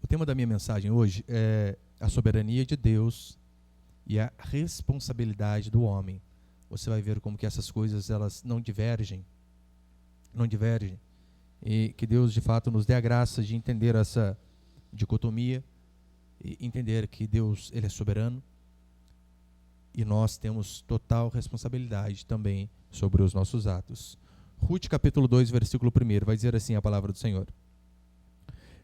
O tema da minha mensagem hoje é a soberania de Deus e a responsabilidade do homem. Você vai ver como que essas coisas elas não divergem, e que Deus de fato nos dê a graça de entender essa dicotomia e entender que Deus ele é soberano e nós temos total responsabilidade também sobre os nossos atos. Ruth capítulo 2, versículo 1, vai dizer assim a palavra do Senhor.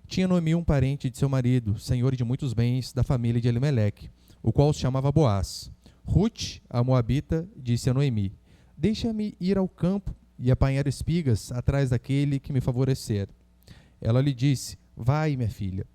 Tinha Noemi um parente de seu marido, senhor de muitos bens, da família de Elimeleque, o qual se chamava Boaz. Ruth, a moabita, disse a Noemi: deixa-me ir ao campo e apanhar espigas atrás daquele que me favorecer. Ela lhe disse: vai, minha filha.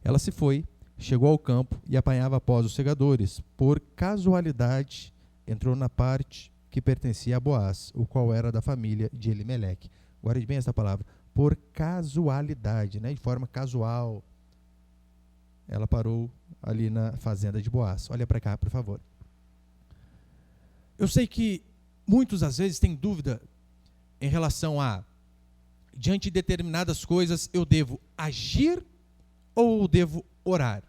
Ela se foi, chegou ao campo e apanhava após os segadores. Por casualidade, entrou na parte que pertencia a Boaz, o qual era da família de Elimeleque. Guarde bem essa palavra. Por casualidade, de forma casual, ela parou ali na fazenda de Boaz. Olha para cá, por favor. Eu sei que muitos às vezes têm dúvida em relação a, diante de determinadas coisas, eu devo agir ou eu devo orar?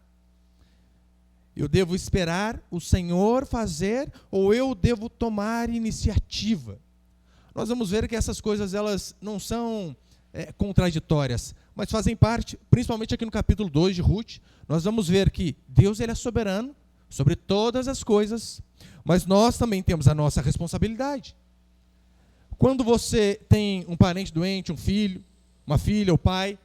Eu devo esperar o Senhor fazer ou eu devo tomar iniciativa? Nós vamos ver que essas coisas elas não são contraditórias, mas fazem parte, principalmente aqui no capítulo 2 de Ruth, nós vamos ver que Deus ele é soberano sobre todas as coisas, mas nós também temos a nossa responsabilidade. Quando você tem um parente doente, um filho, uma filha ou pai,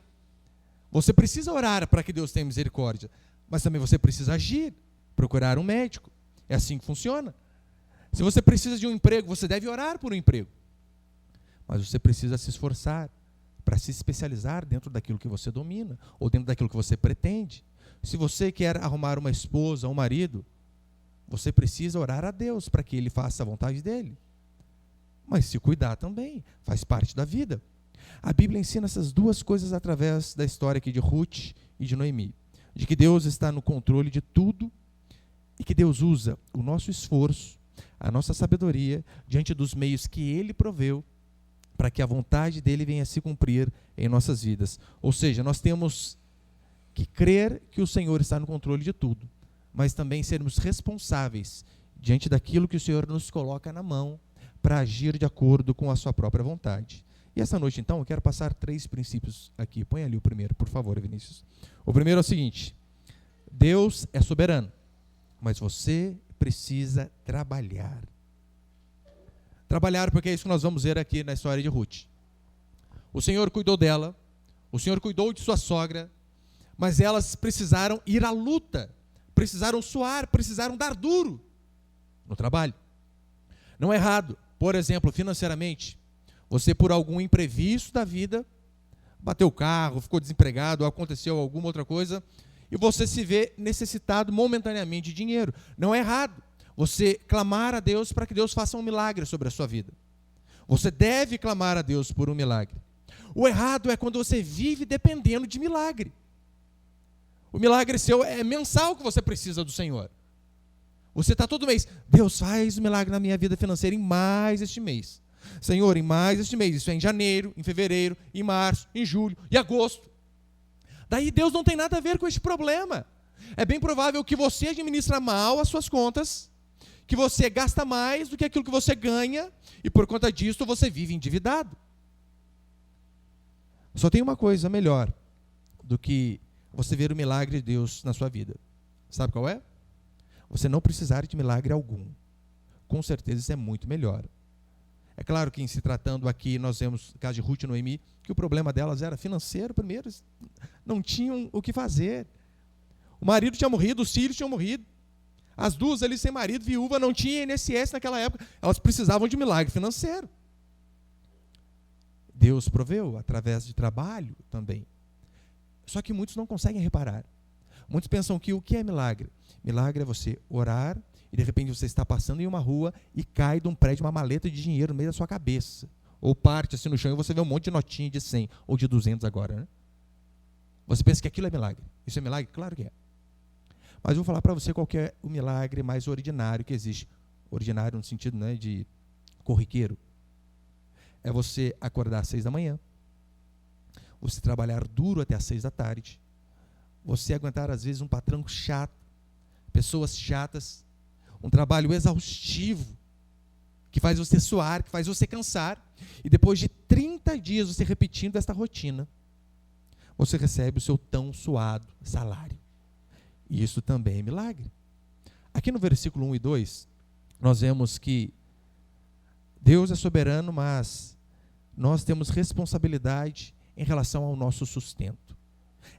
você precisa orar para que Deus tenha misericórdia, mas também você precisa agir, procurar um médico. É assim que funciona. Se você precisa de um emprego, você deve orar por um emprego, mas você precisa se esforçar para se especializar dentro daquilo que você domina, ou dentro daquilo que você pretende. Se você quer arrumar uma esposa ou um marido, você precisa orar a Deus para que Ele faça a vontade dEle. Mas se cuidar também, faz parte da vida. A Bíblia ensina essas duas coisas através da história aqui de Ruth e de Noemi. De que Deus está no controle de tudo e que Deus usa o nosso esforço, a nossa sabedoria, diante dos meios que Ele proveu, para que a vontade dEle venha a se cumprir em nossas vidas. Ou seja, nós temos que crer que o Senhor está no controle de tudo, mas também sermos responsáveis diante daquilo que o Senhor nos coloca na mão para agir de acordo com a sua própria vontade. E essa noite, então, eu quero passar 3 princípios aqui. Põe ali o primeiro, por favor, Vinícius. O primeiro é o seguinte: Deus é soberano, mas você precisa trabalhar. Trabalhar, porque é isso que nós vamos ver aqui na história de Ruth. O Senhor cuidou dela, o Senhor cuidou de sua sogra, mas elas precisaram ir à luta, precisaram suar, precisaram dar duro no trabalho. Não é errado, por exemplo, financeiramente, você por algum imprevisto da vida, bateu o carro, ficou desempregado, ou aconteceu alguma outra coisa, e você se vê necessitado momentaneamente de dinheiro. Não é errado você clamar a Deus para que Deus faça um milagre sobre a sua vida. Você deve clamar a Deus por um milagre. O errado é quando você vive dependendo de milagre. O milagre seu é mensal que você precisa do Senhor. Você está todo mês, Deus faz um milagre na minha vida financeira em mais este mês. Senhor, em mais este mês, isso é em janeiro, em fevereiro, em março, em julho e agosto. Daí Deus não tem nada a ver com este problema. É bem provável que você administra mal as suas contas, que você gasta mais do que aquilo que você ganha, e por conta disso você vive endividado. Só tem uma coisa melhor do que você ver o milagre de Deus na sua vida. Sabe qual é? Você não precisar de milagre algum. Com certeza isso é muito melhor. É claro que em se tratando aqui, nós vemos o caso de Ruth e Noemi, que o problema delas era financeiro primeiro, não tinham o que fazer. O marido tinha morrido, os filhos tinham morrido. As duas ali sem marido, viúva, não tinha INSS naquela época. Elas precisavam de milagre financeiro. Deus proveu através de trabalho também. Só que muitos não conseguem reparar. Muitos pensam que o que é milagre? Milagre é você orar e de repente você está passando em uma rua e cai de um prédio uma maleta de dinheiro no meio da sua cabeça. Ou parte assim no chão e você vê um monte de notinha de 100 ou de 200 agora, né? Você pensa que aquilo é milagre. Isso é milagre? Claro que é. Mas eu vou falar para você qual que é o milagre mais ordinário que existe. Ordinário no sentido, né, de corriqueiro. É você acordar às 6 da manhã, você trabalhar duro até às 6 da tarde, você aguentar às vezes um patrão chato, pessoas chatas, um trabalho exaustivo, que faz você suar, que faz você cansar, e depois de 30 dias você repetindo esta rotina, você recebe o seu tão suado salário. E isso também é milagre. Aqui no versículo 1 e 2, nós vemos que Deus é soberano, mas nós temos responsabilidade em relação ao nosso sustento,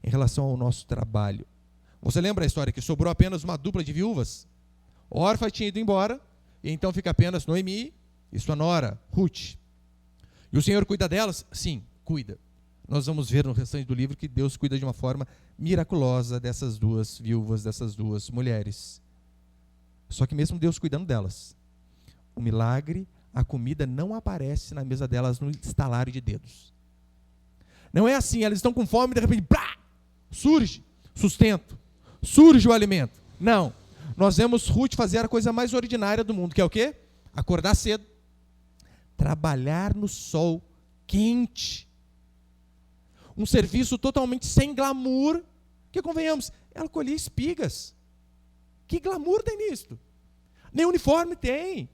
em relação ao nosso trabalho. Você lembra a história que sobrou apenas uma dupla de viúvas? Orfa tinha ido embora, e então fica apenas Noemi e sua nora, Ruth. E o Senhor cuida delas? Sim, cuida. Nós vamos ver no restante do livro que Deus cuida de uma forma miraculosa dessas duas viúvas, dessas duas mulheres. Só que mesmo Deus cuidando delas, o milagre, a comida não aparece na mesa delas no estalar de dedos. Não é assim, elas estão com fome e de repente, blá, surge sustento, surge o alimento. Não, nós vemos Ruth fazer a coisa mais ordinária do mundo, que é o quê? Acordar cedo, trabalhar no sol quente, um serviço totalmente sem glamour, que convenhamos, ela colhia espigas. Que glamour tem nisso? Nem uniforme tem.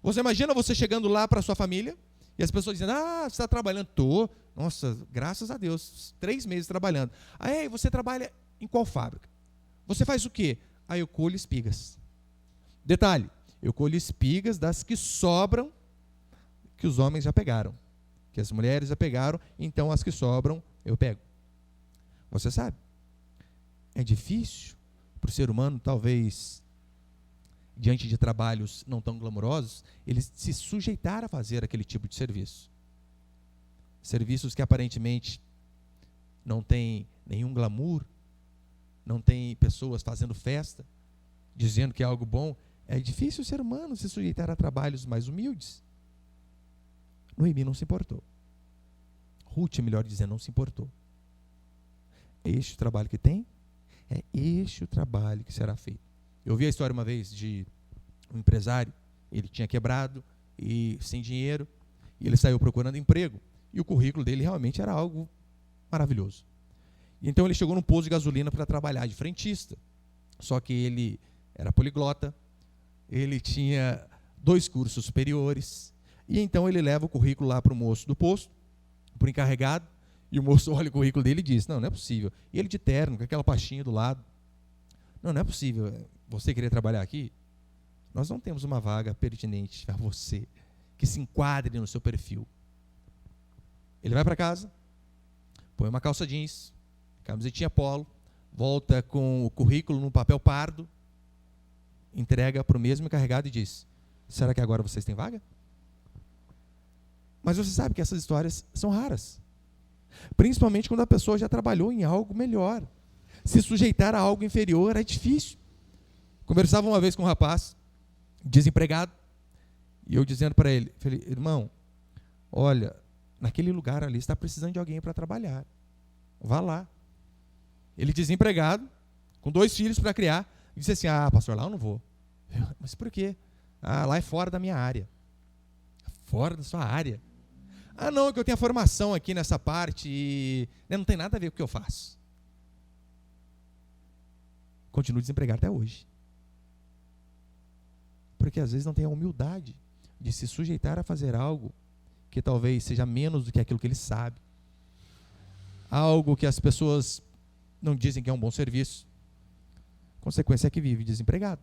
Você imagina você chegando lá para a sua família, e as pessoas dizendo, você está trabalhando? Estou. Nossa, graças a Deus, 3 meses trabalhando. Aí, você trabalha em qual fábrica? Você faz o quê? Aí eu colho espigas. Detalhe, eu colho espigas das que sobram, que os homens já pegaram, que as mulheres já pegaram, então as que sobram eu pego. Você sabe, é difícil para o ser humano, talvez, diante de trabalhos não tão glamourosos, ele se sujeitar a fazer aquele tipo de serviço. Serviços que aparentemente não tem nenhum glamour, não tem pessoas fazendo festa, dizendo que é algo bom. É difícil o ser humano se sujeitar a trabalhos mais humildes. Noemi não se importou. Ruth, melhor dizendo, não se importou. É este o trabalho que tem? É este o trabalho que será feito. Eu ouvi a história uma vez de um empresário, ele tinha quebrado e sem dinheiro, e ele saiu procurando emprego, e o currículo dele realmente era algo maravilhoso. Então ele chegou num posto de gasolina para trabalhar de frentista, só que ele era poliglota, ele tinha 2 cursos superiores, e então ele leva o currículo lá para o moço do posto, para o encarregado, e o moço olha o currículo dele e diz, não é possível. E ele de terno, com aquela pastinha do lado, não é possível, você querer trabalhar aqui? Nós não temos uma vaga pertinente a você, que se enquadre no seu perfil. Ele vai para casa, põe uma calça jeans, camisetinha polo, volta com o currículo num papel pardo, entrega para o mesmo encarregado e diz, será que agora vocês têm vaga? Mas você sabe que essas histórias são raras. Principalmente quando a pessoa já trabalhou em algo melhor. Se sujeitar a algo inferior é difícil. Conversava uma vez com um rapaz, desempregado, e eu dizendo para ele, falei, irmão, olha, naquele lugar ali está precisando de alguém para trabalhar. Vá lá. Ele desempregado, com 2 filhos para criar, disse assim, pastor, lá eu não vou. Mas por quê? Lá é fora da minha área. Fora da sua área. Não, que eu tenho a formação aqui nessa parte e não tem nada a ver com o que eu faço. Continuo desempregado até hoje. Porque às vezes não tem a humildade de se sujeitar a fazer algo que talvez seja menos do que aquilo que ele sabe. Algo que as pessoas não dizem que é um bom serviço. Consequência é que vive desempregado.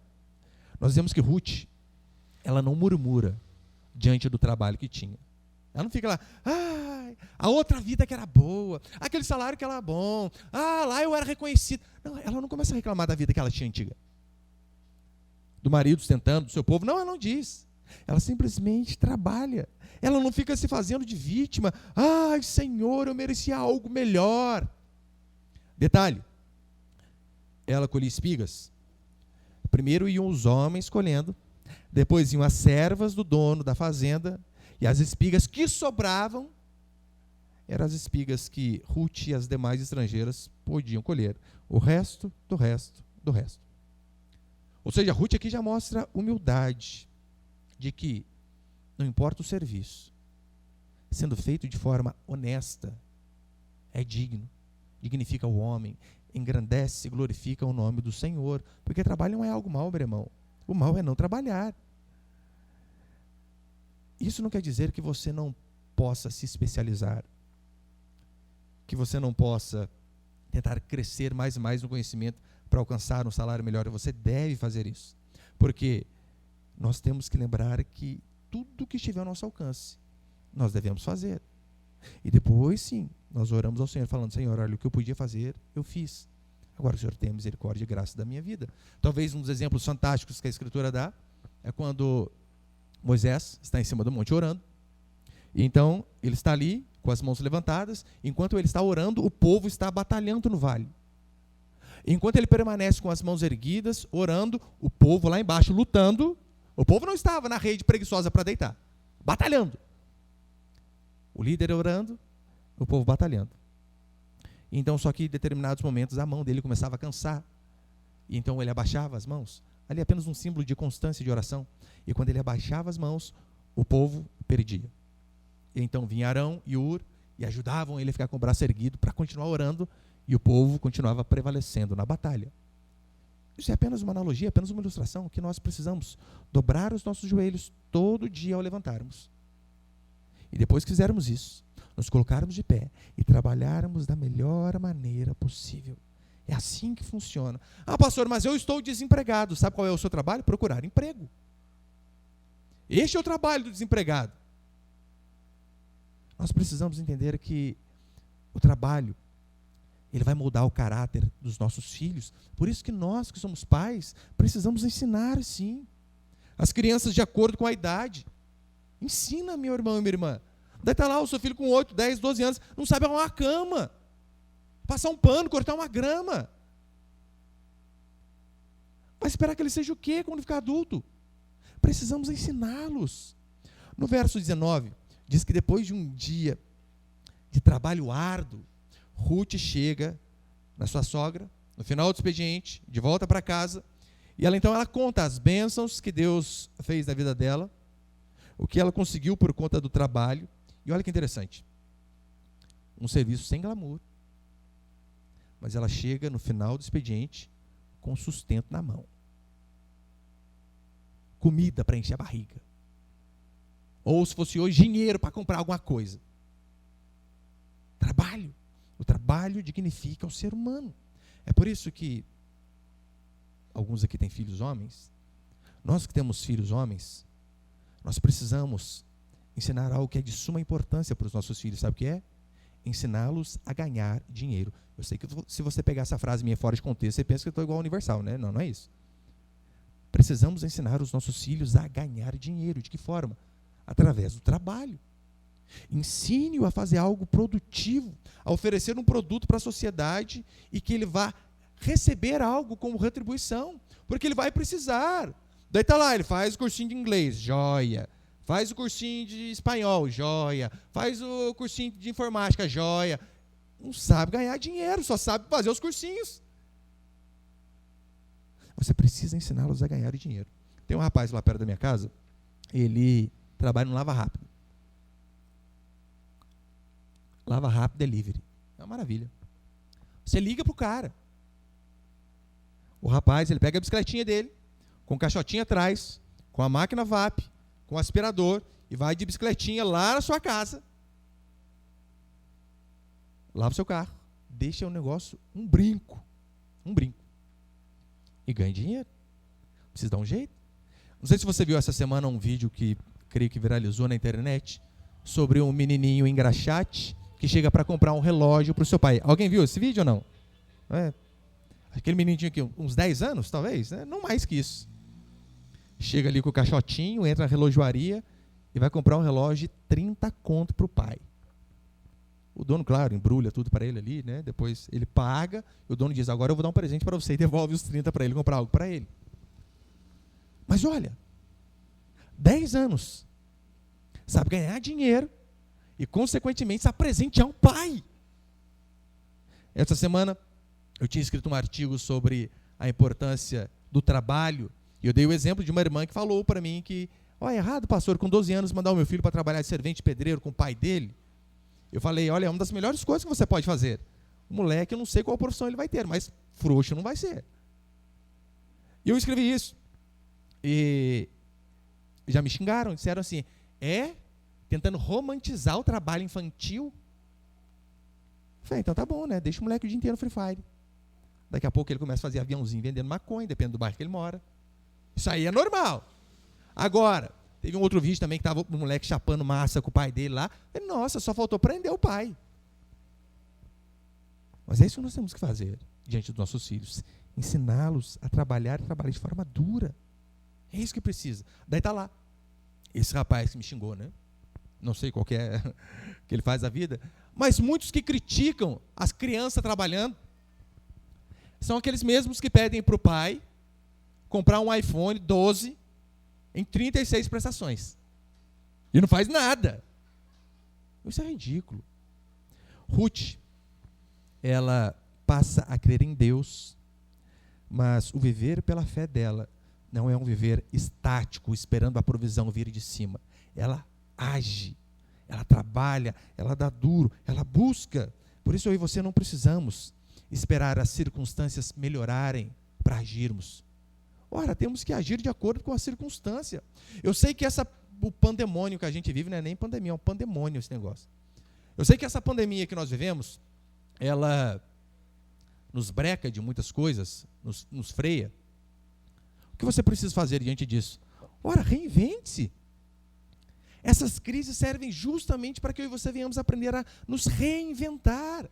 Nós vemos que Ruth, ela não murmura diante do trabalho que tinha. Ela não fica lá, a outra vida que era boa, aquele salário que era bom, lá eu era reconhecido. Não, ela não começa a reclamar da vida que ela tinha antiga. Do marido sustentando, do seu povo. Não, ela não diz. Ela simplesmente trabalha. Ela não fica se fazendo de vítima. Senhor, eu merecia algo melhor. Detalhe, ela colhia espigas. Primeiro iam os homens colhendo, depois iam as servas do dono da fazenda, e as espigas que sobravam eram as espigas que Ruth e as demais estrangeiras podiam colher. O resto, do resto, do resto. Ou seja, Ruth aqui já mostra humildade, de que não importa o serviço, sendo feito de forma honesta, é digno dignifica o homem, engrandece e glorifica o nome do Senhor. Porque trabalho não é algo mal, meu irmão. O mal é não trabalhar. Isso não quer dizer que você não possa se especializar, que você não possa tentar crescer mais e mais no conhecimento para alcançar um salário melhor. Você deve fazer isso, porque nós temos que lembrar que tudo que estiver ao nosso alcance, nós devemos fazer. E depois, sim, nós oramos ao Senhor, falando: Senhor, olha, o que eu podia fazer, eu fiz. Agora o Senhor tem misericórdia e graça da minha vida. Talvez um dos exemplos fantásticos que a Escritura dá é quando Moisés está em cima do monte orando. E então, ele está ali, com as mãos levantadas. Enquanto ele está orando, o povo está batalhando no vale. Enquanto ele permanece com as mãos erguidas, orando, o povo lá embaixo lutando. O povo não estava na rede preguiçosa para deitar, batalhando. O líder orando, o povo batalhando. Então, só que em determinados momentos a mão dele começava a cansar. E então ele abaixava as mãos. Ali é apenas um símbolo de constância de oração. E quando ele abaixava as mãos, o povo perdia. E então vinha Arão e Ur e ajudavam ele a ficar com o braço erguido para continuar orando. E o povo continuava prevalecendo na batalha. Isso é apenas uma analogia, apenas uma ilustração, que nós precisamos dobrar os nossos joelhos todo dia ao levantarmos. E depois que fizermos isso, nos colocarmos de pé e trabalharmos da melhor maneira possível. É assim que funciona. Ah, pastor, mas eu estou desempregado. Sabe qual é o seu trabalho? Procurar emprego. Este é o trabalho do desempregado. Nós precisamos entender que o trabalho, ele vai moldar o caráter dos nossos filhos. Por isso que nós, que somos pais, precisamos ensinar, sim, as crianças de acordo com a idade. Ensina, meu irmão e minha irmã. Daí está lá o seu filho com 8, 10, 12 anos, não sabe arrumar uma cama, passar um pano, cortar uma grama. Vai esperar que ele seja o quê quando ficar adulto? Precisamos ensiná-los. No verso 19, diz que depois de um dia de trabalho árduo, Ruth chega na sua sogra, no final do expediente, de volta para casa, e ela conta as bênçãos que Deus fez na vida dela, o que ela conseguiu por conta do trabalho. E olha que interessante, um serviço sem glamour, mas ela chega no final do expediente com sustento na mão, comida para encher a barriga, ou se fosse hoje, dinheiro para comprar alguma coisa. Trabalho. O trabalho dignifica o ser humano. É por isso que alguns aqui têm filhos homens. Nós que temos filhos homens, nós precisamos ensinar algo que é de suma importância para os nossos filhos. Sabe o que é? Ensiná-los a ganhar dinheiro. Eu sei que se você pegar essa frase minha fora de contexto, você pensa que eu estou igual ao Universal, né? Não, não é isso. Precisamos ensinar os nossos filhos a ganhar dinheiro. De que forma? Através do trabalho. Ensine-o a fazer algo produtivo, a oferecer um produto para a sociedade e que ele vá receber algo como retribuição, porque ele vai precisar. Daí está lá, ele faz o cursinho de inglês, joia. Faz o cursinho de espanhol, joia. Faz o cursinho de informática, joia. Não sabe ganhar dinheiro, só sabe fazer os cursinhos. Você precisa ensiná-los a ganhar dinheiro. Tem um rapaz lá perto da minha casa, ele trabalha no Lava Rápido. Lava Rápido Delivery. É uma maravilha. Você liga para o cara. O rapaz, ele pega a bicicletinha dele, com o caixotinho atrás, com a máquina VAP, com o aspirador, e vai de bicicletinha lá na sua casa. Lava o seu carro. Deixa o negócio um brinco. Um brinco. E ganha dinheiro. Precisa dar um jeito. Não sei se você viu essa semana um vídeo que creio que viralizou na internet sobre um menininho engraxate que chega para comprar um relógio para o seu pai. Alguém viu esse vídeo ou não? Aquele menininho aqui, uns 10 anos, talvez, né? Não mais que isso. Chega ali com o caixotinho, entra na relojoaria e vai comprar um relógio de 30 conto para o pai. O dono, claro, embrulha tudo para ele ali, né? Depois ele paga, e o dono diz: agora eu vou dar um presente para você, e devolve os 30 para ele, comprar algo para ele. Mas olha, 10 anos, sabe ganhar dinheiro e, consequentemente, sabe presentear um pai. Essa semana eu tinha escrito um artigo sobre a importância do trabalho, e eu dei o exemplo de uma irmã que falou para mim que, é errado, pastor, com 12 anos mandar o meu filho para trabalhar de servente pedreiro com o pai dele. Eu falei: olha, é uma das melhores coisas que você pode fazer. O moleque, eu não sei qual profissão ele vai ter, mas frouxo não vai ser. E eu escrevi isso. E já me xingaram, disseram assim, tentando romantizar o trabalho infantil. Falei, então tá bom, né? Deixa o moleque o dia inteiro no Free Fire. Daqui a pouco ele começa a fazer aviãozinho vendendo maconha, depende do bairro que ele mora. Isso aí é normal. Agora, teve um outro vídeo também que estava o moleque chapando massa com o pai dele lá. Falei, nossa, só faltou prender o pai. Mas é isso que nós temos que fazer diante dos nossos filhos. Ensiná-los a trabalhar e trabalhar de forma dura. É isso que precisa. Daí está lá. Esse rapaz que me xingou, né? Não sei qual que é que ele faz da vida. Mas muitos que criticam as crianças trabalhando são aqueles mesmos que pedem para o pai comprar um iPhone 12 em 36 prestações. E não faz nada. Isso é ridículo. Ruth, ela passa a crer em Deus, mas o viver pela fé dela não é um viver estático, esperando a provisão vir de cima. Ela age, ela trabalha, ela dá duro, ela busca. Por isso eu e você não precisamos esperar as circunstâncias melhorarem para agirmos. Ora, temos que agir de acordo com a circunstância. Eu sei que o pandemônio que a gente vive não é nem pandemia, é um pandemônio esse negócio. Eu sei que essa pandemia que nós vivemos, ela nos breca de muitas coisas, nos freia. O que você precisa fazer diante disso? Ora, reinvente-se. Essas crises servem justamente para que eu e você venhamos aprender a nos reinventar.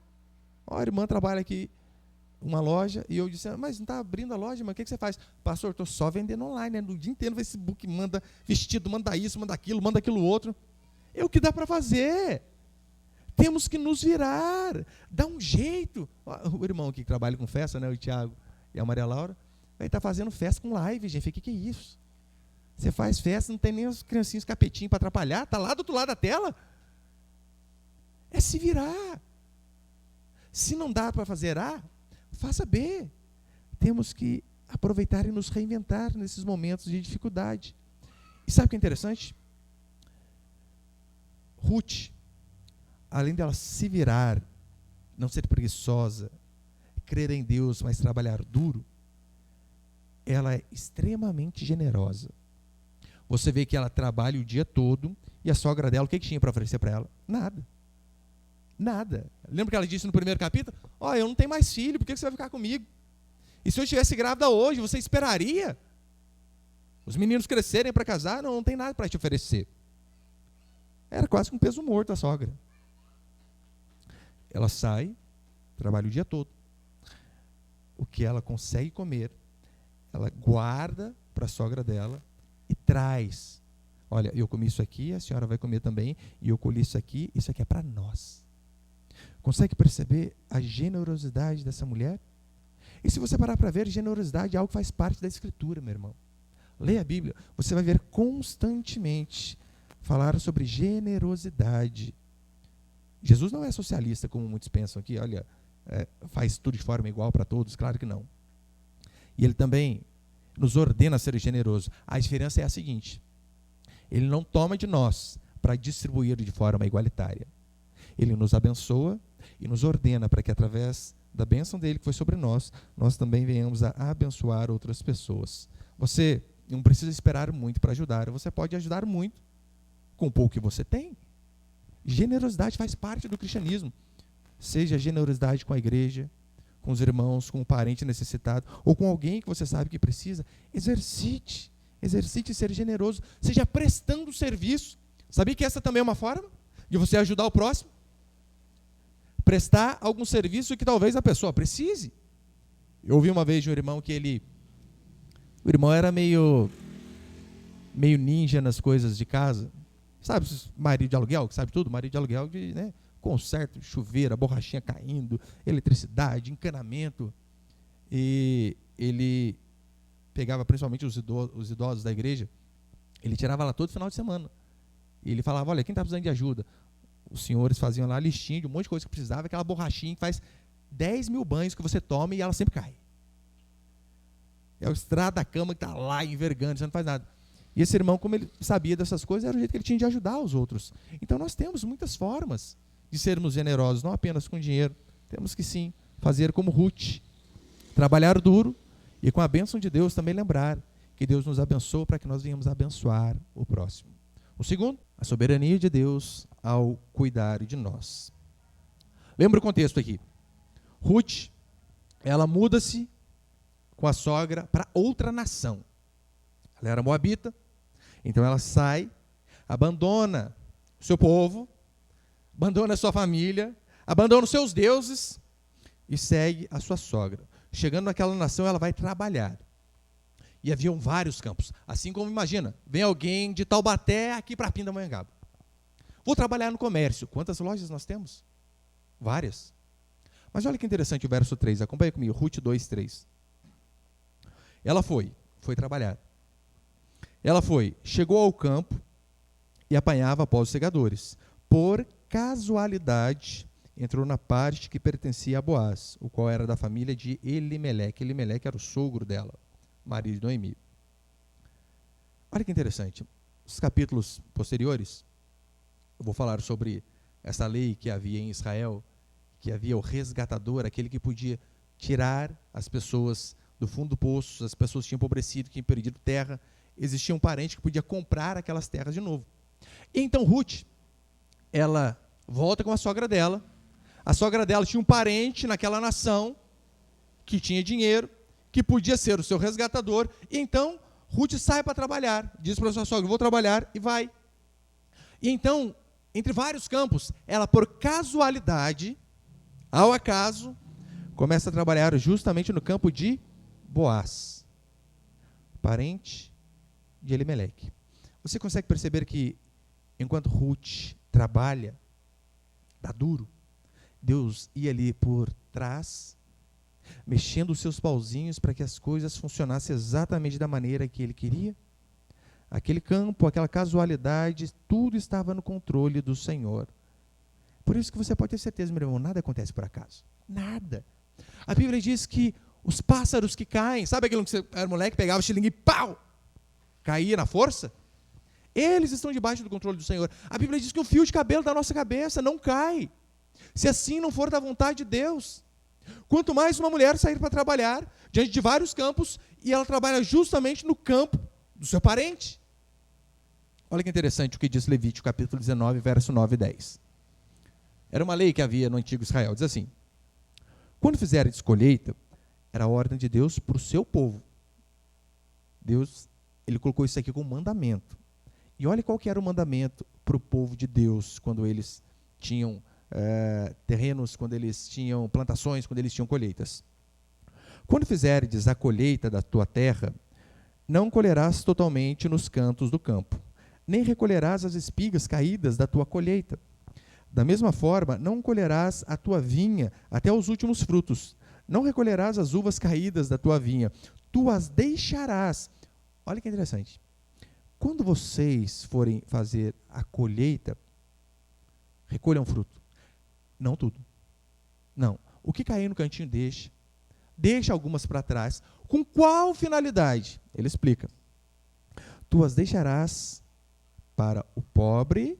A irmã trabalha aqui uma loja e eu disse, mas não está abrindo a loja, mas o que você faz? Pastor, estou só vendendo online, né? No dia inteiro no Facebook, manda vestido, manda isso, manda aquilo outro. É o que dá para fazer. Temos que nos virar, dar um jeito. O irmão aqui que trabalha com festa, né, o Tiago e a Maria Laura, ele está fazendo festa com live, gente. O que é isso? Você faz festa, não tem nem os criancinhos capetinhos para atrapalhar, está lá do outro lado da tela. É se virar. Se não dá para fazer A, faça B. Temos que aproveitar e nos reinventar nesses momentos de dificuldade. E sabe o que é interessante? Ruth, além dela se virar, não ser preguiçosa, crer em Deus, mas trabalhar duro, ela é extremamente generosa. Você vê que ela trabalha o dia todo e a sogra dela, o que tinha para oferecer para ela? Nada. Nada. Lembra que ela disse no primeiro capítulo? Eu não tenho mais filho, por que você vai ficar comigo? E se eu estivesse grávida hoje, você esperaria? Os meninos crescerem para casar? Não tem nada para te oferecer. Era quase que um peso morto a sogra. Ela sai, trabalha o dia todo. O que ela consegue comer, ela guarda para a sogra dela e traz. Olha, eu comi isso aqui, a senhora vai comer também, e eu colhi isso aqui é para nós. Consegue perceber a generosidade dessa mulher? E se você parar para ver, generosidade é algo que faz parte da Escritura, meu irmão. Leia a Bíblia, você vai ver constantemente falar sobre generosidade. Jesus não é socialista, como muitos pensam aqui, olha, faz tudo de forma igual para todos, claro que não. E ele também nos ordena a ser generoso. A diferença é a seguinte, ele não toma de nós para distribuir de forma igualitária. Ele nos abençoa e nos ordena para que através da bênção dele que foi sobre nós, nós também venhamos a abençoar outras pessoas. Você não precisa esperar muito para ajudar, você pode ajudar muito com o pouco que você tem. Generosidade faz parte do cristianismo. Seja generosidade com a igreja, com os irmãos, com um parente necessitado, ou com alguém que você sabe que precisa. Exercite ser generoso, seja prestando serviço. Sabia que essa também é uma forma de você ajudar o próximo? Prestar algum serviço que talvez a pessoa precise. Eu ouvi uma vez de um irmão que o irmão era meio ninja nas coisas de casa. Sabe, marido de aluguel, que sabe tudo? Marido de aluguel, né? Conserto, chuveiro, a borrachinha caindo, eletricidade, encanamento. E ele pegava principalmente os idosos da igreja, ele tirava lá todo final de semana. E ele falava, olha, quem está precisando de ajuda? Os senhores faziam lá a listinha de um monte de coisa que precisava, aquela borrachinha que faz 10 mil banhos que você toma e ela sempre cai. É o estrado da cama que está lá envergando, você não faz nada. E esse irmão, como ele sabia dessas coisas, era o jeito que ele tinha de ajudar os outros. Então nós temos muitas formas de sermos generosos, não apenas com dinheiro, temos que sim fazer como Ruth, trabalhar duro e com a bênção de Deus também lembrar que Deus nos abençoa para que nós venhamos abençoar o próximo. O segundo, a soberania de Deus ao cuidar de nós. Lembra o contexto aqui. Ruth, ela muda-se com a sogra para outra nação. Ela era moabita, então ela sai, abandona o seu povo, abandona a sua família, abandona os seus deuses e segue a sua sogra. Chegando naquela nação, ela vai trabalhar. E haviam vários campos. Assim como, imagina, vem alguém de Taubaté aqui para Pindamonhangaba. Vou trabalhar no comércio. Quantas lojas nós temos? Várias. Mas olha que interessante o verso 3. Acompanha comigo, Ruth 2:3. Ela foi trabalhar. Ela chegou ao campo e apanhava após os segadores. Por casualidade, entrou na parte que pertencia a Boaz, o qual era da família de Elimeleque. Elimeleque era o sogro dela, marido de Noemi. Olha que interessante. Os capítulos posteriores, eu vou falar sobre essa lei que havia em Israel, que havia o resgatador, aquele que podia tirar as pessoas do fundo do poço, as pessoas que tinham empobrecido, que tinham perdido terra. Existia um parente que podia comprar aquelas terras de novo. E então Ruth, ela volta com a sogra dela. A sogra dela tinha um parente naquela nação que tinha dinheiro, que podia ser o seu resgatador. E então Ruth sai para trabalhar. Diz para a sua sogra, vou trabalhar, e vai. E então, entre vários campos, ela por casualidade, ao acaso, começa a trabalhar justamente no campo de Boaz, parente de Elimeleque. Você consegue perceber que enquanto Ruth trabalha, dá duro, Deus ia ali por trás, mexendo os seus pauzinhos para que as coisas funcionassem exatamente da maneira que ele queria? Aquele campo, aquela casualidade, tudo estava no controle do Senhor. Por isso que você pode ter certeza, meu irmão, nada acontece por acaso. Nada. A Bíblia diz que os pássaros que caem, sabe aquele que você era moleque, pegava o xilingue e pau! Caía na força? Eles estão debaixo do controle do Senhor. A Bíblia diz que um fio de cabelo da nossa cabeça não cai, se assim não for da vontade de Deus. Quanto mais uma mulher sair para trabalhar, diante de vários campos, e ela trabalha justamente no campo do seu parente. Olha que interessante o que diz Levítico, capítulo 19, verso 9 e 10. Era uma lei que havia no antigo Israel, diz assim: quando fizerdes colheita, era a ordem de Deus para o seu povo. Deus, ele colocou isso aqui como mandamento. E olha qual que era o mandamento para o povo de Deus, quando eles tinham terrenos, quando eles tinham plantações, quando eles tinham colheitas. Quando fizerdes a colheita da tua terra, não colherás totalmente nos cantos do campo, nem recolherás as espigas caídas da tua colheita. Da mesma forma, não colherás a tua vinha até os últimos frutos, não recolherás as uvas caídas da tua vinha, tu as deixarás. Olha que interessante. Quando vocês forem fazer a colheita, recolham fruto. Não tudo. Não. O que cair no cantinho, deixa. Deixa algumas para trás. Com qual finalidade? Ele explica. Tu as deixarás para o pobre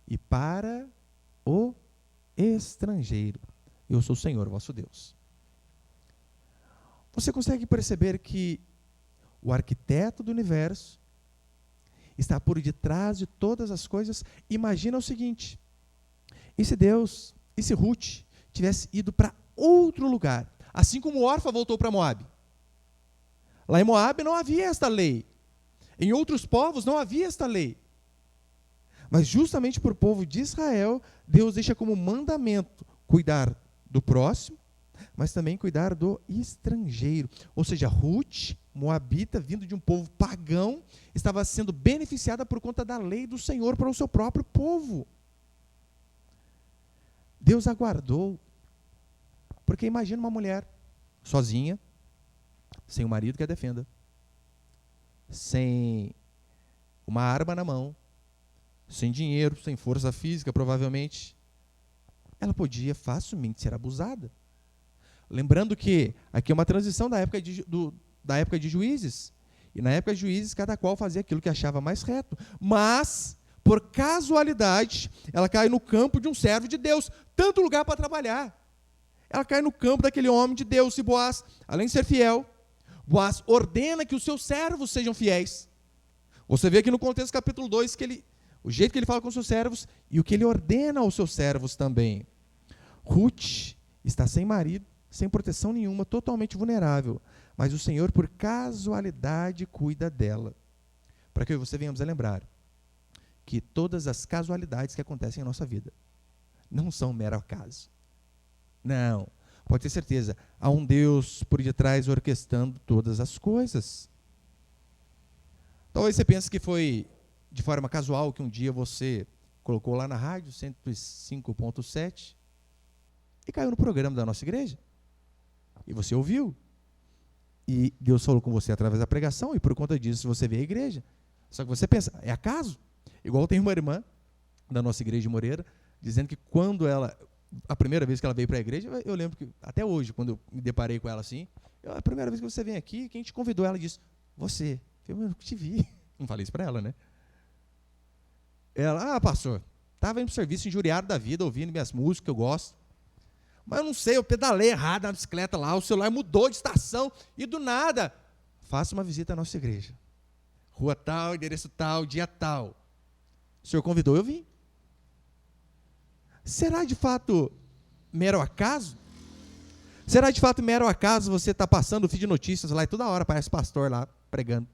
e para o estrangeiro. Eu sou o Senhor, vosso Deus. Você consegue perceber que o arquiteto do universo está por detrás de todas as coisas? Imagina o seguinte: e se Deus, e se Ruth tivesse ido para outro lugar, assim como Orfa voltou para Moabe? Lá em Moabe não havia esta lei. Em outros povos não havia esta lei. Mas justamente para o povo de Israel, Deus deixa como mandamento cuidar do próximo, mas também cuidar do estrangeiro. Ou seja, Ruth, moabita, vindo de um povo pagão, estava sendo beneficiada por conta da lei do Senhor para o seu próprio povo. Deus aguardou, porque imagina uma mulher sozinha, sem um marido que a defenda, sem uma arma na mão, sem dinheiro, sem força física, provavelmente, ela podia facilmente ser abusada. Lembrando que aqui é uma transição da época de Juízes, e na época de Juízes cada qual fazia aquilo que achava mais reto, mas por casualidade ela cai no campo de um servo de Deus, tanto lugar para trabalhar. ela cai no campo daquele homem de Deus. E Boaz, além de ser fiel, Boaz ordena que os seus servos sejam fiéis. Você vê aqui no contexto do capítulo 2, o jeito que ele fala com os seus servos e o que ele ordena aos seus servos também. Ruth está sem marido, sem proteção nenhuma, totalmente vulnerável, mas o Senhor, por casualidade, cuida dela. Para que você venhamos a lembrar que todas as casualidades que acontecem em nossa vida não são mero acaso. Não, pode ter certeza, há um Deus por detrás orquestrando todas as coisas. Talvez você pense que foi de forma casual que um dia você colocou lá na rádio 105.7 e caiu no programa da nossa igreja. E você ouviu. E Deus falou com você através da pregação, e por conta disso você veio à igreja. Só que você pensa, é acaso? Igual tem uma irmã da nossa igreja de Moreira, dizendo que quando a primeira vez que ela veio para a igreja, eu lembro que, até hoje, quando eu me deparei com ela assim, a primeira vez que você vem aqui, quem te convidou? Ela disse, você. Eu não te vi. Não falei isso para ela, né? Ela, pastor, estava indo para o serviço injuriado da vida, ouvindo minhas músicas que eu gosto. Mas eu não sei, eu pedalei errado na bicicleta lá, o celular mudou de estação e do nada, faça uma visita à nossa igreja. Rua tal, endereço tal, dia tal. O senhor convidou, eu vim. Será de fato mero acaso? Será de fato mero acaso você estar passando o feed de notícias lá e toda hora aparece pastor lá pregando?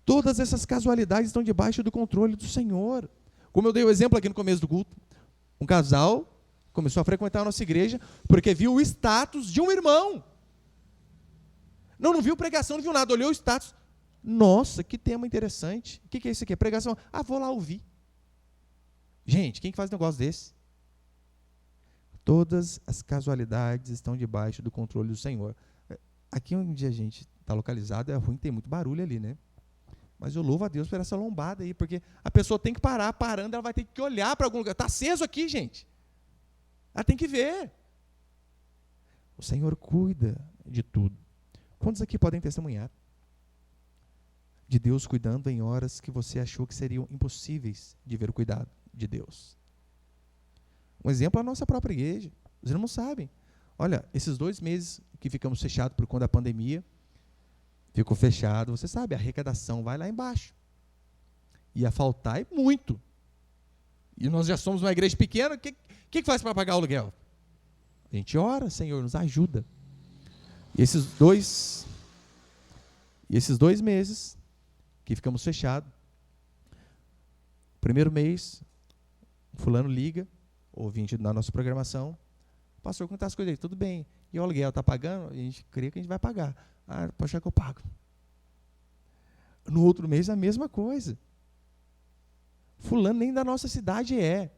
Todas essas casualidades estão debaixo do controle do Senhor. Como eu dei o exemplo aqui no começo do culto, um casal começou a frequentar a nossa igreja porque viu o status de um irmão. Não viu pregação, não viu nada, olhou o status. Nossa, que tema interessante. O que é isso aqui? Pregação? Vou lá ouvir. Gente, quem que faz um negócio desse? Todas as casualidades estão debaixo do controle do Senhor. Aqui onde a gente está localizado é ruim, tem muito barulho ali, né? Mas eu louvo a Deus por essa lombada aí, porque a pessoa tem que parar, parando, ela vai ter que olhar para algum lugar. Está aceso aqui, gente. Ela tem que ver. O Senhor cuida de tudo. Quantos aqui podem testemunhar de Deus cuidando em horas que você achou que seriam impossíveis de ver o cuidado de Deus? Um exemplo é a nossa própria igreja. Os irmãos sabem. Olha, esses 2 meses que ficamos fechados por conta da pandemia, ficou fechado, você sabe, a arrecadação vai lá embaixo. Ia faltar e muito. E nós já somos uma igreja pequena, o que faz para pagar o aluguel? A gente ora, Senhor, nos ajuda. E esses dois meses que ficamos fechados, primeiro mês, fulano liga, ouvinte da nossa programação, pastor, como está as coisas aí? Tudo bem. E o aluguel está pagando? A gente crê que a gente vai pagar. Pode achar que eu pago. No outro mês, a mesma coisa. Fulano nem da nossa cidade é.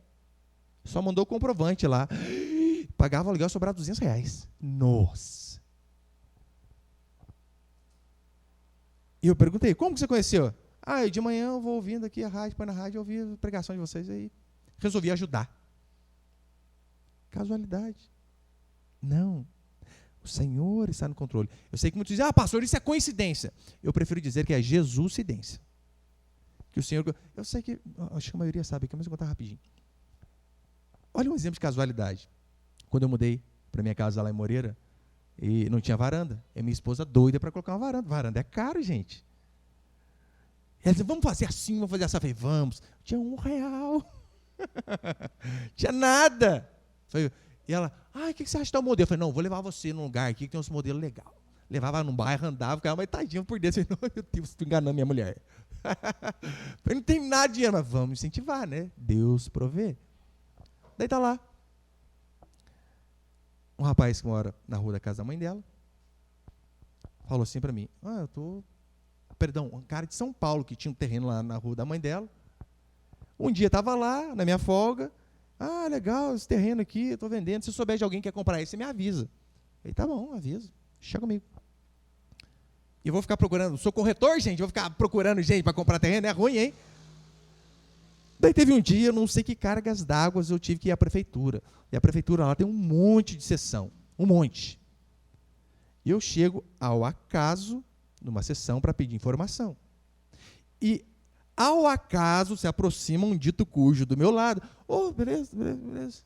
Só mandou o comprovante lá. Pagava o aluguel, sobrava R$200. Nossa. E eu perguntei, como que você conheceu? De manhã eu vou ouvindo aqui a rádio, põe na rádio, eu ouvi a pregação de vocês aí. Resolvi ajudar. Casualidade. Não. O Senhor está no controle. Eu sei que muitos dizem, pastor, isso é coincidência. Eu prefiro dizer que é Jesuscidência. Que o Senhor... Eu sei que... Acho que a maioria sabe aqui, mas eu vou contar rapidinho. Olha um exemplo de casualidade. Quando eu mudei para minha casa lá em Moreira, e não tinha varanda. E minha esposa doida para colocar uma varanda. Varanda é caro, gente. Ela disse, vamos fazer assim, vamos fazer essa. Eu falei, vamos. Tinha R$1. Tinha nada. E ela, o que você acha de tal modelo? Eu falei, não, vou levar você num lugar aqui que tem uns modelos legais. Levava num bairro, andava, ficava mais tadinho por dentro. Eu falei, meu Deus, estou enganando minha mulher. Eu falei, não tem nada de dinheiro, mas vamos incentivar, né? Deus provê. Daí tá lá. Um rapaz que mora na rua da casa da mãe dela, falou assim para mim, um cara de São Paulo que tinha um terreno lá na rua da mãe dela. Um dia estava lá, na minha folga, legal, esse terreno aqui, eu estou vendendo, se souber de alguém que quer comprar esse, você me avisa. Ele, tá bom, avisa, chega comigo. E eu vou ficar procurando, sou corretor, gente, vou ficar procurando gente para comprar terreno, é ruim, hein? Daí teve um dia, eu não sei que cargas d'água eu tive que ir à prefeitura. E a prefeitura lá tem um monte de sessão, um monte. E eu chego ao acaso, numa sessão, para pedir informação. E, ao acaso, se aproxima um dito cujo do meu lado. Beleza.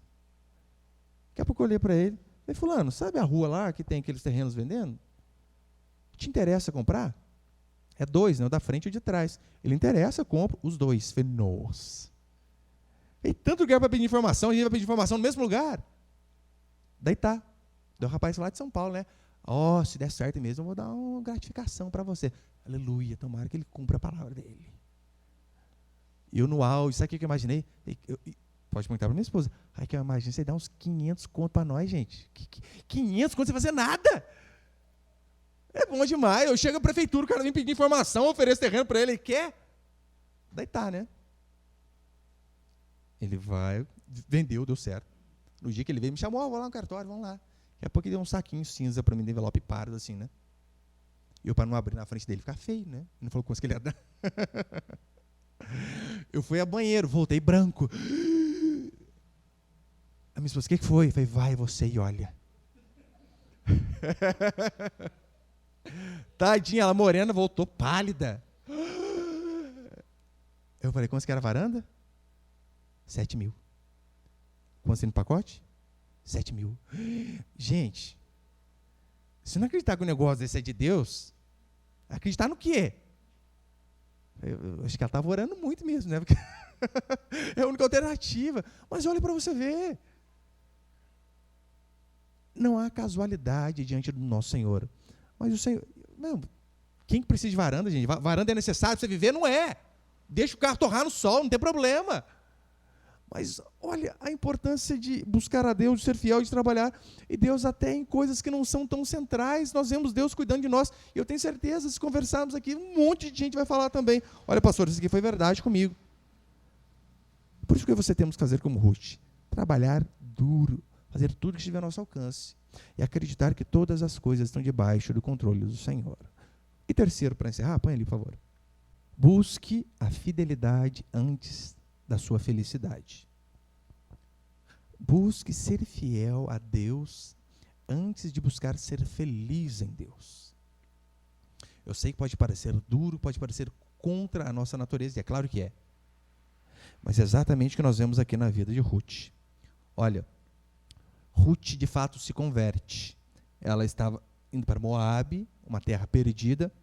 Daqui a pouco eu olhei para ele. Falei, fulano, sabe a rua lá que tem aqueles terrenos vendendo? Te interessa comprar? É 2, né? O da frente e o de trás. Ele interessa, eu compro os 2. Falei, nossa. Tem tanto lugar para pedir informação, a gente vai pedir informação no mesmo lugar. Daí tá. Deu um rapaz lá de São Paulo, né? Ó, se der certo mesmo, eu vou dar uma gratificação para você. Aleluia, tomara que ele cumpra a palavra dele. E eu no auge, sabe o que eu imaginei? Pode perguntar para minha esposa. Ai, que eu imagino você dar uns 500 conto para nós, gente. 500 conto sem fazer nada. É bom demais. Eu chego à prefeitura, o cara vem pedir informação, ofereço terreno para ele, ele quer. Daí tá, né? Ele vai, vendeu, deu certo. No dia que ele veio, me chamou, vou lá no cartório, vamos lá. Daqui a pouco ele deu um saquinho cinza para mim, de envelope pardo, assim, né? E eu, para não abrir na frente dele, ficar feio, né? Ele não falou quanto que ele ia dar. Eu fui a banheiro, voltei branco. A minha esposa, o que foi? Eu falei, vai você e olha. Tadinha, ela morena, voltou pálida. Eu falei, quanto que era a varanda? 7 mil. Quanto no pacote? 7 mil. Gente, se não acreditar que o negócio desse é de Deus, acreditar no quê? Eu acho que ela estava orando muito mesmo, né? Porque é a única alternativa. Mas olha para você ver. Não há casualidade diante do nosso Senhor. Mas o Senhor... Não, quem precisa de varanda, gente? Varanda é necessário para você viver? Não é. Deixa o carro torrar no sol, não tem problema. Mas olha a importância de buscar a Deus, de ser fiel, de trabalhar. E Deus até em coisas que não são tão centrais, nós vemos Deus cuidando de nós. E eu tenho certeza, se conversarmos aqui, um monte de gente vai falar também. Olha, pastor, isso aqui foi verdade comigo. Por isso que você temos que fazer como Ruth. Trabalhar duro, fazer tudo que estiver ao nosso alcance. E acreditar que todas as coisas estão debaixo do controle do Senhor. E terceiro, para encerrar, põe ali, por favor. Busque a fidelidade antes da sua felicidade. Busque ser fiel a Deus antes de buscar ser feliz em Deus. Eu sei que pode parecer duro, pode parecer contra a nossa natureza, e é claro que é. Mas é exatamente o que nós vemos aqui na vida de Ruth. Olha, Ruth de fato se converte. Ela estava indo para Moabe, uma terra perdida.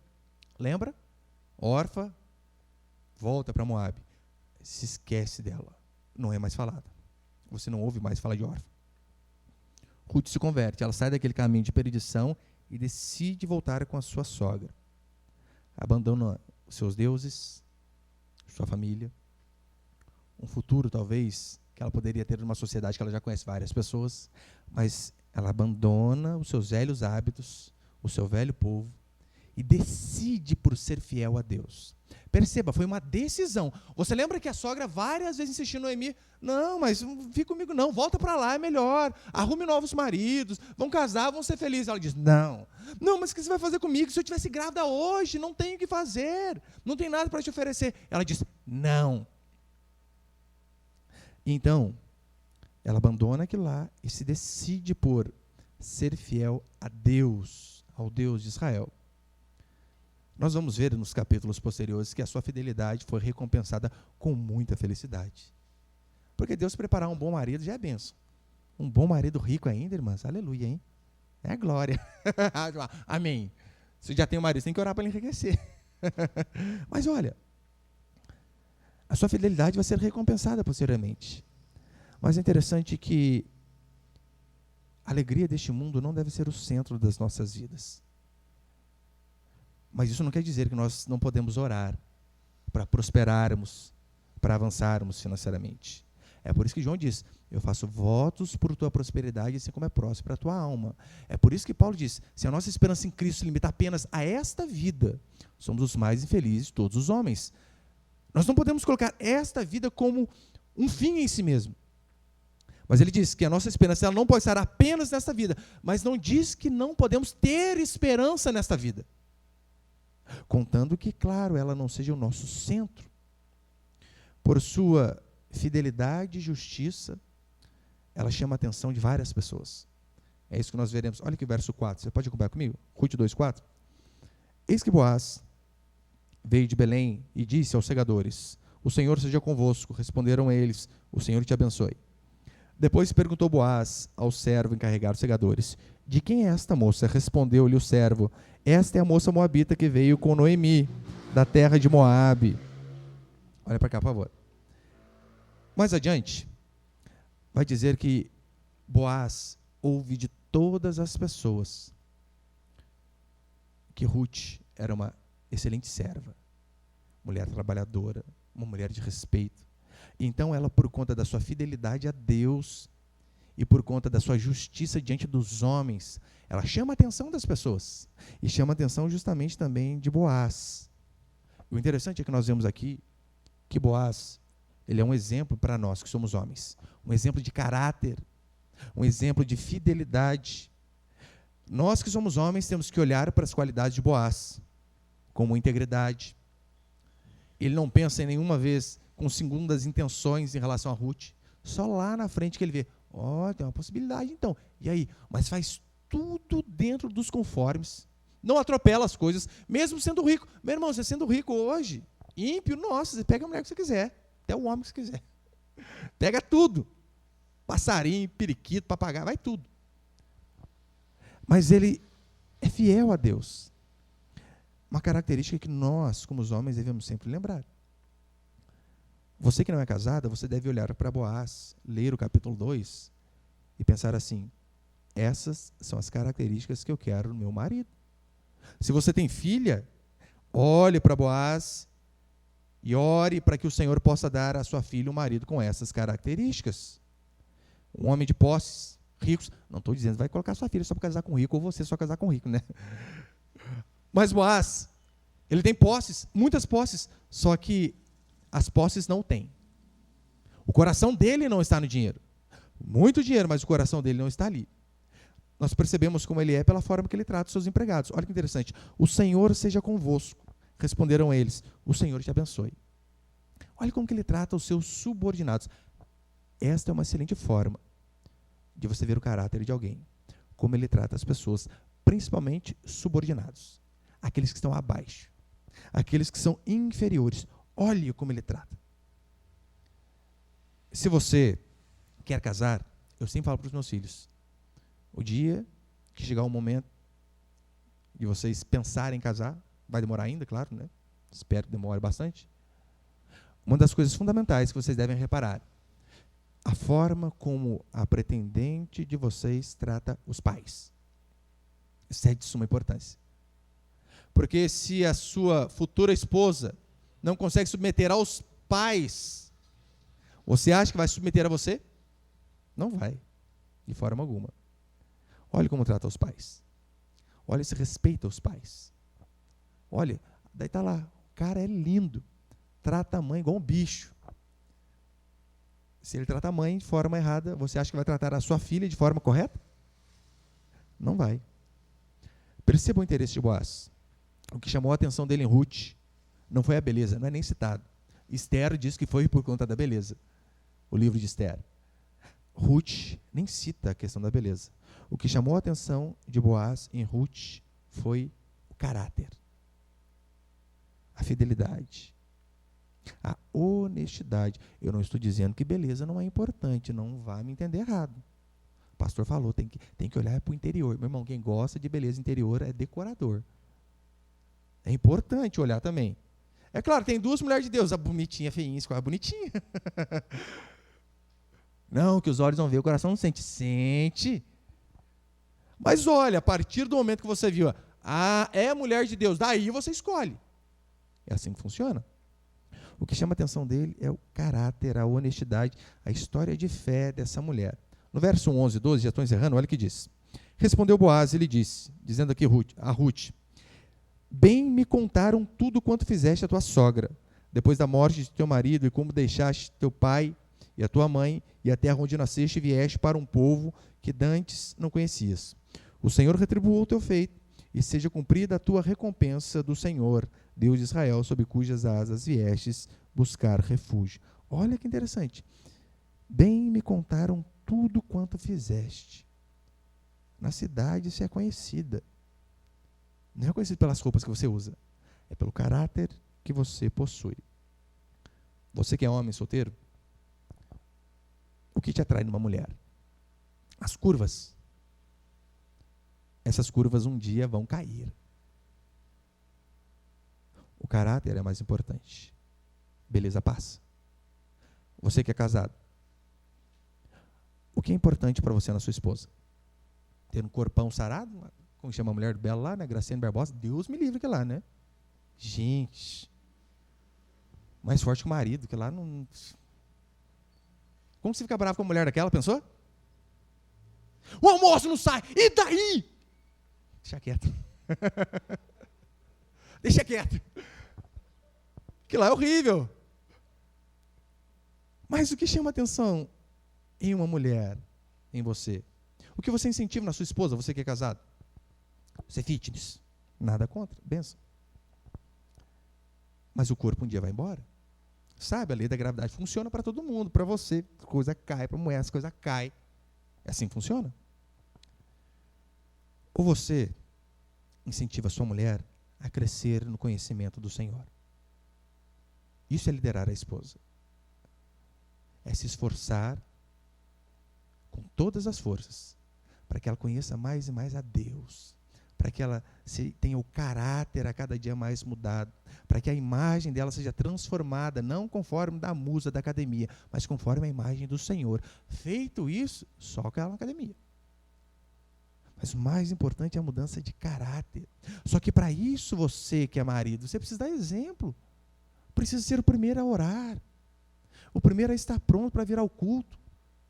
Lembra? Órfã, volta para Moabe. Se esquece dela, não é mais falada. Você não ouve mais falar de órfã. Ruth se converte, ela sai daquele caminho de perdição e decide voltar com a sua sogra. Abandona os seus deuses, sua família, um futuro talvez que ela poderia ter numa sociedade que ela já conhece várias pessoas, mas ela abandona os seus velhos hábitos, o seu velho povo, e decide por ser fiel a Deus. Perceba, foi uma decisão. Você lembra que a sogra várias vezes insistiu no Noemi? Não, mas não fica comigo não, volta para lá, é melhor. Arrume novos maridos, vão casar, vão ser felizes. Ela diz, não, mas o que você vai fazer comigo? Se eu tivesse grávida hoje, não tenho o que fazer, não tem nada para te oferecer. Ela diz, não. Então, ela abandona aquilo lá e se decide por ser fiel a Deus, ao Deus de Israel. Nós vamos ver nos capítulos posteriores que a sua fidelidade foi recompensada com muita felicidade. Porque Deus preparar um bom marido já é bênção. Um bom marido rico ainda, irmãs, aleluia, hein? É a glória. Amém. Se já tem um marido, você tem que orar para ele enriquecer. Mas olha, a sua fidelidade vai ser recompensada posteriormente. Mas é interessante que a alegria deste mundo não deve ser o centro das nossas vidas. Mas isso não quer dizer que nós não podemos orar para prosperarmos, para avançarmos financeiramente. É por isso que João diz, eu faço votos por tua prosperidade, assim como é próspera a tua alma. É por isso que Paulo diz, se a nossa esperança em Cristo se limita apenas a esta vida, somos os mais infelizes de todos os homens. Nós não podemos colocar esta vida como um fim em si mesmo. Mas ele diz que a nossa esperança ela não pode estar apenas nesta vida, mas não diz que não podemos ter esperança nesta vida. Contando que, claro, ela não seja o nosso centro. Por sua fidelidade e justiça, ela chama a atenção de várias pessoas. É isso que nós veremos. Olha aqui o verso 4. Você pode acompanhar comigo? Ruth 2:4. Eis que Boaz veio de Belém e disse aos segadores, o Senhor seja convosco. Responderam eles, o Senhor te abençoe. Depois perguntou Boaz ao servo encarregado dos segadores: de quem é esta moça? Respondeu-lhe o servo: esta é a moça moabita que veio com Noemi, da terra de Moabe. Olha para cá, por favor. Mais adiante, vai dizer que Boaz ouve de todas as pessoas que Ruth era uma excelente serva, mulher trabalhadora, uma mulher de respeito. Então ela, por conta da sua fidelidade a Deus e por conta da sua justiça diante dos homens, ela chama a atenção das pessoas e chama a atenção justamente também de Boaz. O interessante é que nós vemos aqui que Boaz, ele é um exemplo para nós que somos homens, um exemplo de caráter, um exemplo de fidelidade. Nós que somos homens temos que olhar para as qualidades de Boaz, como integridade. Ele não pensa em nenhuma vez com segundas intenções em relação a Ruth, só lá na frente que ele vê, tem uma possibilidade então, e aí? Mas faz tudo dentro dos conformes, não atropela as coisas, mesmo sendo rico. Meu irmão, você sendo rico hoje, ímpio, nossa, você pega a mulher que você quiser, até o homem que você quiser, pega tudo, passarinho, periquito, papagaio, vai tudo. Mas ele é fiel a Deus. Uma característica que nós, como os homens, devemos sempre lembrar. Você que não é casada, você deve olhar para Boaz, ler o capítulo 2 e pensar assim: essas são as características que eu quero no meu marido. Se você tem filha, olhe para Boaz e ore para que o Senhor possa dar à sua filha um marido com essas características. Um homem de posses, ricos, não estou dizendo vai colocar sua filha só para casar com rico, ou você só casar com rico, né? Mas Boaz, ele tem posses, muitas posses, só que as posses não tem. O coração dele não está no dinheiro. Muito dinheiro, mas o coração dele não está ali. Nós percebemos como ele é pela forma que ele trata os seus empregados. Olha que interessante. O Senhor seja convosco. Responderam eles: o Senhor te abençoe. Olha como que ele trata os seus subordinados. Esta é uma excelente forma de você ver o caráter de alguém. Como ele trata as pessoas, principalmente subordinados. Aqueles que estão abaixo. Aqueles que são inferiores. Olhe como ele trata. Se você quer casar, eu sempre falo para os meus filhos, o dia que chegar o momento de vocês pensarem em casar, vai demorar ainda, claro, né? Espero que demore bastante. Uma das coisas fundamentais que vocês devem reparar, a forma como a pretendente de vocês trata os pais. Isso é de suma importância. Porque se a sua futura esposa não consegue submeter aos pais, você acha que vai submeter a você? Não vai, de forma alguma. Olha como trata os pais. Olha se respeita os pais. Olha, daí está lá, o cara é lindo, trata a mãe igual um bicho. Se ele trata a mãe de forma errada, você acha que vai tratar a sua filha de forma correta? Não vai. Perceba o interesse de Boaz. O que chamou a atenção dele em Ruth não foi a beleza, não é nem citado. Esther diz que foi por conta da beleza. O livro de Esther. Ruth nem cita a questão da beleza. O que chamou a atenção de Boaz em Ruth foi o caráter, a fidelidade, a honestidade. Eu não estou dizendo que beleza não é importante, não vá me entender errado. O pastor falou, tem que olhar para o interior. Meu irmão, quem gosta de beleza interior é decorador. É importante olhar também. É claro, tem duas mulheres de Deus, a bonitinha, a feinha, a bonitinha. Não, que os olhos não veem, o coração não sente. Sente. Mas olha, a partir do momento que você viu, é a mulher de Deus, daí você escolhe. É assim que funciona. O que chama a atenção dele é o caráter, a honestidade, a história de fé dessa mulher. No verso 11, 12, já estou encerrando, olha o que diz. Respondeu Boaz e lhe disse, dizendo aqui a Ruth: bem me contaram tudo quanto fizeste a tua sogra, depois da morte de teu marido, e como deixaste teu pai e a tua mãe, e a terra onde nasceste, e vieste para um povo que dantes não conhecias. O Senhor retribuiu o teu feito, e seja cumprida a tua recompensa do Senhor, Deus de Israel, sob cujas asas viestes buscar refúgio. Olha que interessante. Bem me contaram tudo quanto fizeste. Na cidade você é conhecida. Não é conhecido pelas roupas que você usa, é pelo caráter que você possui. Você que é homem solteiro, O que te atrai numa mulher? As curvas. Essas curvas um dia vão cair. O caráter é mais importante. Beleza passa. Você que é casado. O que é importante para você na sua esposa? Ter um corpão sarado? Como chama a mulher do Belo lá, né? Graciane Barbosa. Deus me livre que lá, né? Gente. Mais forte que o marido, que lá não... Como você fica bravo com a mulher daquela, pensou? O almoço não sai. E daí? Deixa quieto. Deixa quieto. Que lá é horrível. Mas o que chama atenção em uma mulher, em você? O que você incentiva na sua esposa, você que é casado? Você é fitness. Nada contra, benção. Mas o corpo um dia vai embora. Sabe, a lei da gravidade funciona para todo mundo. Para você, a coisa cai. Para a mulher, a coisa cai. É assim que funciona. Ou você incentiva a sua mulher a crescer no conhecimento do Senhor. Isso é liderar a esposa. É se esforçar com todas as forças para que ela conheça mais e mais a Deus, para que ela tenha o caráter a cada dia mais mudado, para que a imagem dela seja transformada, não conforme da musa da academia, mas conforme a imagem do Senhor. Feito isso, só que ela na academia. Mas o mais importante é a mudança de caráter. Só que para isso você que é marido, você precisa dar exemplo. Precisa ser o primeiro a orar. O primeiro a estar pronto para vir ao culto.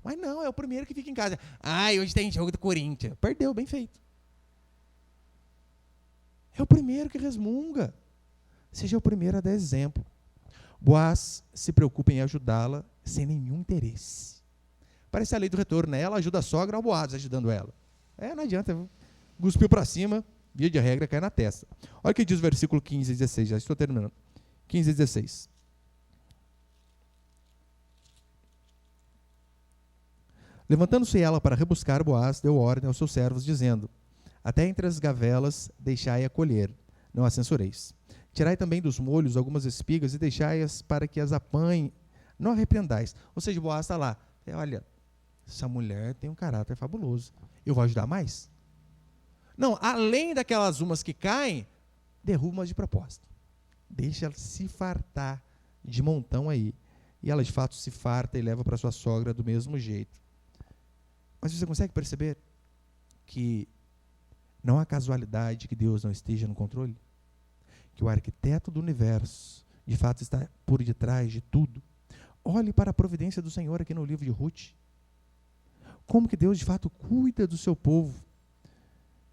Mas não, é o primeiro que fica em casa. Hoje tem jogo do Corinthians. Perdeu, bem feito. É o primeiro que resmunga. Seja o primeiro a dar exemplo. Boaz se preocupa em ajudá-la sem nenhum interesse. Parece a lei do retorno, né? Ela ajuda a sogra, o Boaz ajudando ela. Não adianta. Cuspiu para cima, via de regra, cai na testa. Olha o que diz o versículo 15 e 16. Já estou terminando. 15 e 16. Levantando-se ela para rebuscar, Boaz deu ordem aos seus servos, dizendo: até entre as gavelas deixai-a colher, não a censureis. Tirai também dos molhos algumas espigas e deixai-as para que as apanhe, não a repreendais. Ou seja, Boaz está lá. Olha, essa mulher tem um caráter fabuloso. Eu vou ajudar mais? Não, além daquelas umas que caem, derruba umas de propósito. Deixa ela se fartar de montão aí. E ela de fato se farta e leva para sua sogra do mesmo jeito. Mas você consegue perceber que não há casualidade que Deus não esteja no controle? Que o arquiteto do universo, de fato, está por detrás de tudo. Olhe para a providência do Senhor aqui no livro de Ruth. Como que Deus, de fato, cuida do seu povo.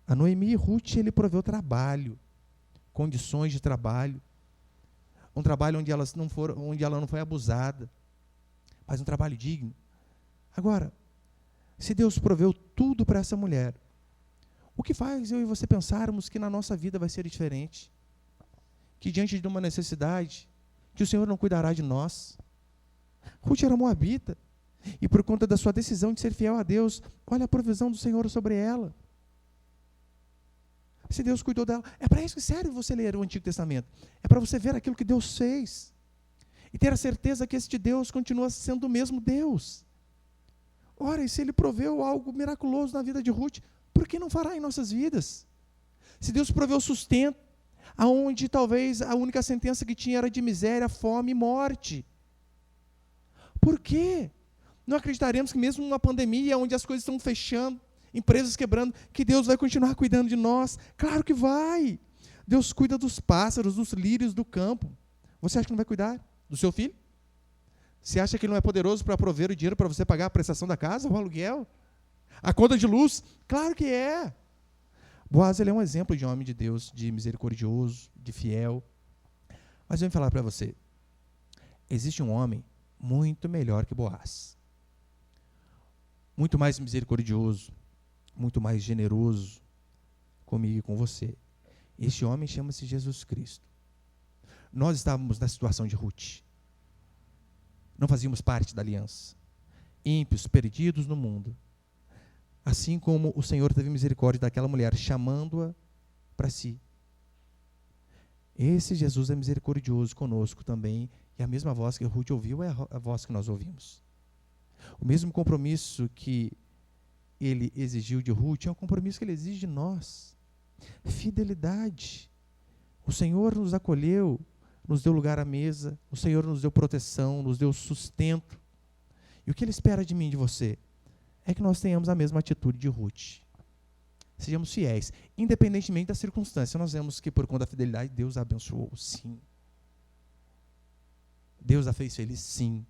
A Noemi e Ruth, ele proveu trabalho, condições de trabalho. Um trabalho onde ela não foi abusada, mas um trabalho digno. Agora, se Deus proveu tudo para essa mulher, o que faz eu e você pensarmos que na nossa vida vai ser diferente? Que diante de uma necessidade, que o Senhor não cuidará de nós? Ruth era moabita, e por conta da sua decisão de ser fiel a Deus, olha a provisão do Senhor sobre ela. Se Deus cuidou dela, é para isso que serve você ler o Antigo Testamento. É para você ver aquilo que Deus fez. E ter a certeza que este Deus continua sendo o mesmo Deus. Ora, e se Ele proveu algo miraculoso na vida de Ruth, por que não fará em nossas vidas? Se Deus proveu sustento, aonde talvez a única sentença que tinha era de miséria, fome e morte. Por quê? Não acreditaremos que mesmo numa pandemia, onde as coisas estão fechando, empresas quebrando, que Deus vai continuar cuidando de nós? Claro que vai. Deus cuida dos pássaros, dos lírios do campo. Você acha que não vai cuidar do seu filho? Você acha que Ele não é poderoso para prover o dinheiro para você pagar a prestação da casa, o aluguel, a conta de luz? Claro que é. Boaz, ele é um exemplo de homem de Deus, de misericordioso, de fiel. Mas eu vou falar para você, existe um homem muito melhor que Boaz. Muito mais misericordioso, muito mais generoso comigo e com você. Este homem chama-se Jesus Cristo. Nós estávamos na situação de Ruth. Não fazíamos parte da aliança. Ímpios, perdidos no mundo. Assim como o Senhor teve misericórdia daquela mulher, chamando-a para si. Esse Jesus é misericordioso conosco também, e a mesma voz que Ruth ouviu é a voz que nós ouvimos. O mesmo compromisso que ele exigiu de Ruth é o compromisso que ele exige de nós. Fidelidade. O Senhor nos acolheu, nos deu lugar à mesa, o Senhor nos deu proteção, nos deu sustento. E o que Ele espera de mim e de você é que nós tenhamos a mesma atitude de Ruth. Sejamos fiéis, independentemente da circunstância. Nós vemos que por conta da fidelidade, Deus a abençoou, sim. Deus a fez feliz, sim.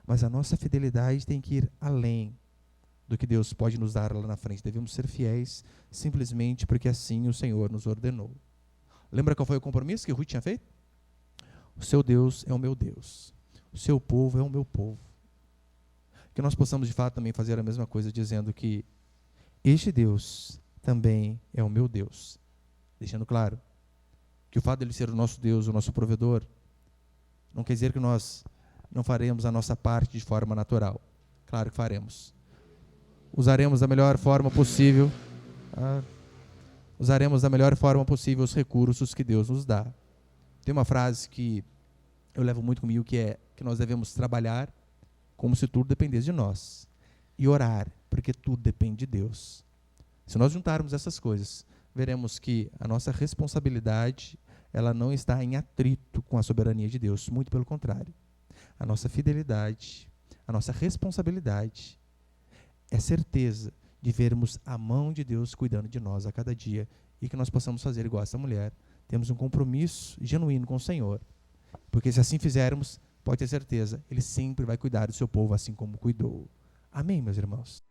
Mas a nossa fidelidade tem que ir além do que Deus pode nos dar lá na frente. Devemos ser fiéis simplesmente porque assim o Senhor nos ordenou. Lembra qual foi o compromisso que Ruth tinha feito? O seu Deus é o meu Deus. O seu povo é o meu povo. Que nós possamos de fato também fazer a mesma coisa, dizendo que este Deus também é o meu Deus. Deixando claro que o fato dele ser o nosso Deus, o nosso provedor, não quer dizer que nós não faremos a nossa parte de forma natural. Claro que faremos. Usaremos da melhor forma possível. Usaremos da melhor forma possível os recursos que Deus nos dá. Tem uma frase que eu levo muito comigo, que é que nós devemos trabalhar como se tudo dependesse de nós. E orar, porque tudo depende de Deus. Se nós juntarmos essas coisas, veremos que a nossa responsabilidade, ela não está em atrito com a soberania de Deus. Muito pelo contrário. A nossa fidelidade, a nossa responsabilidade é certeza de vermos a mão de Deus cuidando de nós a cada dia e que nós possamos fazer igual essa mulher. Temos um compromisso genuíno com o Senhor. Porque se assim fizermos, pode ter certeza, Ele sempre vai cuidar do seu povo assim como cuidou. Amém, meus irmãos?